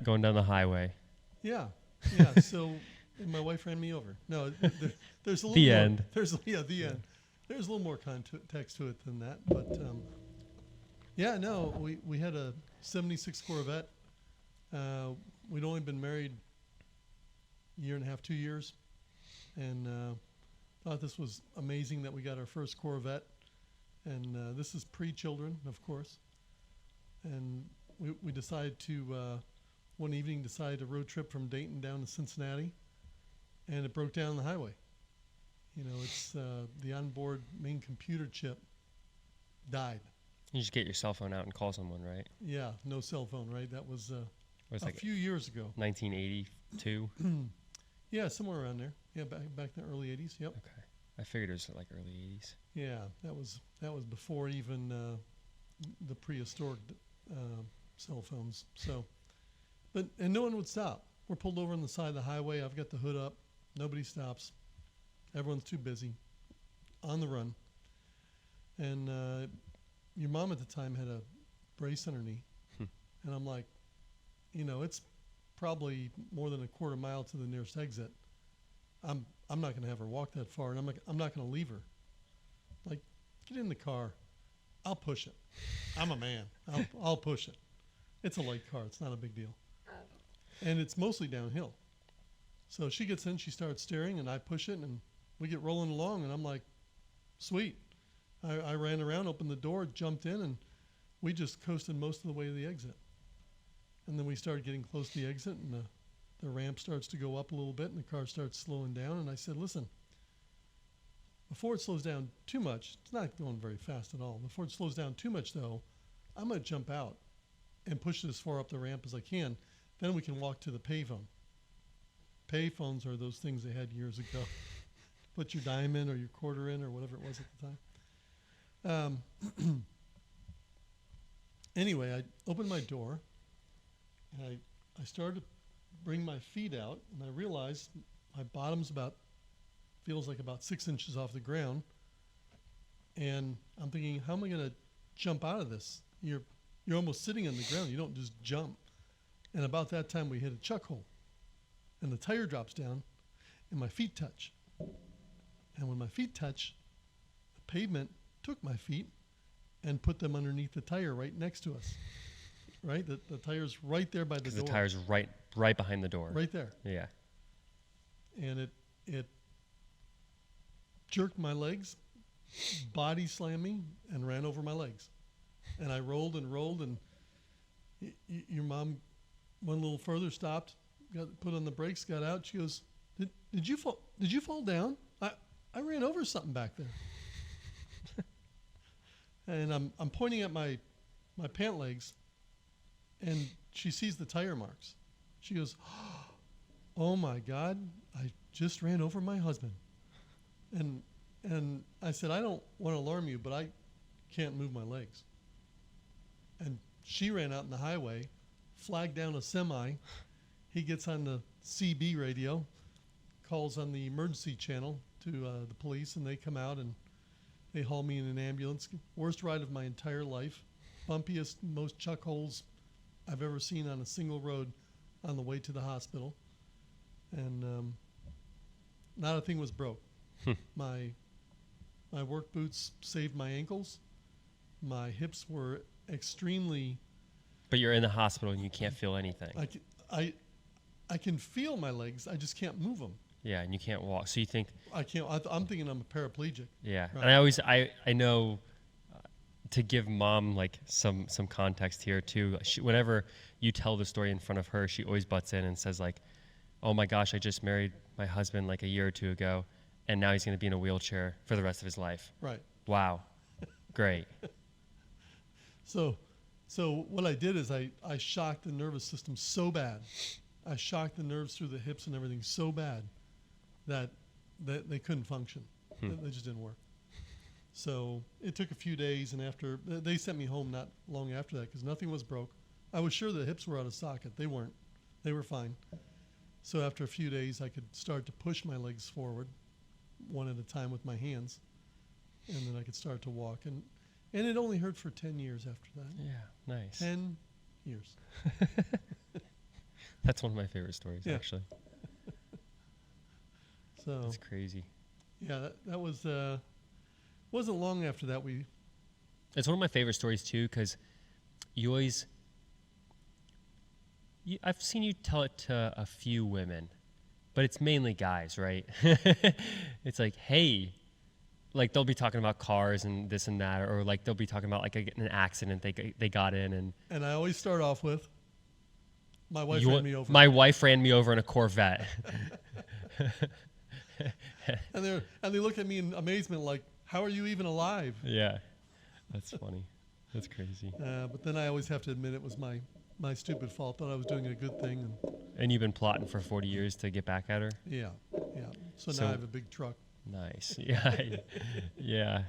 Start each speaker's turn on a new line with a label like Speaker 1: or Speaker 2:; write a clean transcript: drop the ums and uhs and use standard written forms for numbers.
Speaker 1: Going down the highway.
Speaker 2: Yeah. So and my wife ran me over. No, there's a little
Speaker 1: The
Speaker 2: more.
Speaker 1: end.
Speaker 2: The end. There's a little more context to it than that, but no, we had a '76 Corvette. We'd only been married a year and a half, 2 years, and thought this was amazing that we got our first Corvette. And this is pre-children, of course. And we decided to, one evening, decide a road trip from Dayton down to Cincinnati. And it broke down the highway. You know, it's the onboard main computer chip died.
Speaker 1: You just get your cell phone out and call someone, right?
Speaker 2: Yeah, no cell phone, right? That was
Speaker 1: Like
Speaker 2: few years ago.
Speaker 1: 1982?
Speaker 2: Yeah, somewhere around there. Yeah, back in the early 80s, yep.
Speaker 1: Okay. I figured it was like early 80s.
Speaker 2: Yeah, that was before even the prehistoric cell phones. So, and no one would stop. We're pulled over on the side of the highway. I've got the hood up. Nobody stops. Everyone's too busy, on the run. And your mom at the time had a brace on her knee, and I'm like, you know, it's probably more than a quarter mile to the nearest exit. I'm not going to have her walk that far, and I'm not going to leave her. Like, get in the car. I'll push it. I'm a man. I'll push it. It's a light car. It's not a big deal. And it's mostly downhill. So she gets in, she starts steering, and I push it, and we get rolling along, and I'm like, sweet. I ran around, opened the door, jumped in, and we just coasted most of the way to the exit. And then we started getting close to the exit, and the ramp starts to go up a little bit, and the car starts slowing down. And I said, listen, before it slows down too much, it's not going very fast at all. Before it slows down too much, though, I'm going to jump out and push it as far up the ramp as I can. Then we can walk to the payphone. Payphones are those things they had years ago. Put your dime in or your quarter in or whatever it was at the time. Anyway, I opened my door, and I started to bring my feet out, and I realized my bottom's feels like about 6 inches off the ground. And I'm thinking, how am I going to jump out of this? You're almost sitting on the ground. You don't just jump. And about that time, we hit a chuck hole. And the tire drops down, and my feet touch. And when my feet touch, the pavement took my feet and put them underneath the tire right next to us. Right? The tire's right there by the door.
Speaker 1: The tire's right behind the door.
Speaker 2: Right there.
Speaker 1: Yeah.
Speaker 2: And it jerked my legs, body slammed me, and ran over my legs. And I rolled, and your mom went a little further, stopped, put on the brakes, got out. She goes, "Did you fall? Did you fall down? I ran over something back there." And I'm pointing at my pant legs, and she sees the tire marks. She goes, "Oh my God, I just ran over my husband." And I said, "I don't want to alarm you, but I can't move my legs." And she ran out in the highway, flagged down a semi. He gets on the CB radio, calls on the emergency channel to the police, and they come out and they haul me in an ambulance. Worst ride of my entire life. Bumpiest, most chuck holes I've ever seen on a single road on the way to the hospital. And not a thing was broke. My work boots saved my ankles. My hips were extremely...
Speaker 1: But you're in the hospital and you can't feel anything.
Speaker 2: I can feel my legs. I just can't move them.
Speaker 1: Yeah, and you can't walk. So you think...
Speaker 2: I can't. I'm thinking I'm a paraplegic.
Speaker 1: Yeah,
Speaker 2: right?
Speaker 1: And I know to give Mom like some context here too. Whenever you tell the story in front of her, she always butts in and says like, "Oh my gosh, I just married my husband like a year or two ago, and now he's going to be in a wheelchair for the rest of his life."
Speaker 2: Right.
Speaker 1: Wow. Great.
Speaker 2: So what I did is I shocked the nervous system so bad. I shocked the nerves through the hips and everything so bad that they couldn't function. They just didn't work. So it took a few days, and after they sent me home not long after that because nothing was broke. I was sure the hips were out of socket. They weren't. They were fine. So after a few days, I could start to push my legs forward one at a time with my hands, and then I could start to walk. And it only hurt for 10 years after that.
Speaker 1: Yeah, nice.
Speaker 2: 10 years.
Speaker 1: That's one of my favorite stories,
Speaker 2: Yeah.
Speaker 1: actually.
Speaker 2: So
Speaker 1: That's crazy.
Speaker 2: yeah, that was wasn't long after that we.
Speaker 1: It's one of my favorite stories too, because you always. I've seen you tell it to a few women, but it's mainly guys, right? It's like, hey, like they'll be talking about cars and this and that, or like they'll be talking about like an accident they got in,
Speaker 2: And I always start off with, my wife
Speaker 1: you
Speaker 2: ran
Speaker 1: want-
Speaker 2: me over.
Speaker 1: my wife ran me over in a Corvette.
Speaker 2: And they look at me in amazement, like, "How are you even alive?"
Speaker 1: Yeah, that's funny. That's crazy.
Speaker 2: But then I always have to admit it was my stupid fault. Thought I was doing a good thing, and
Speaker 1: And you've been plotting for 40 years to get back at her?
Speaker 2: yeah. So
Speaker 1: So-
Speaker 2: now I have a big truck.
Speaker 1: Nice. Yeah. Yeah.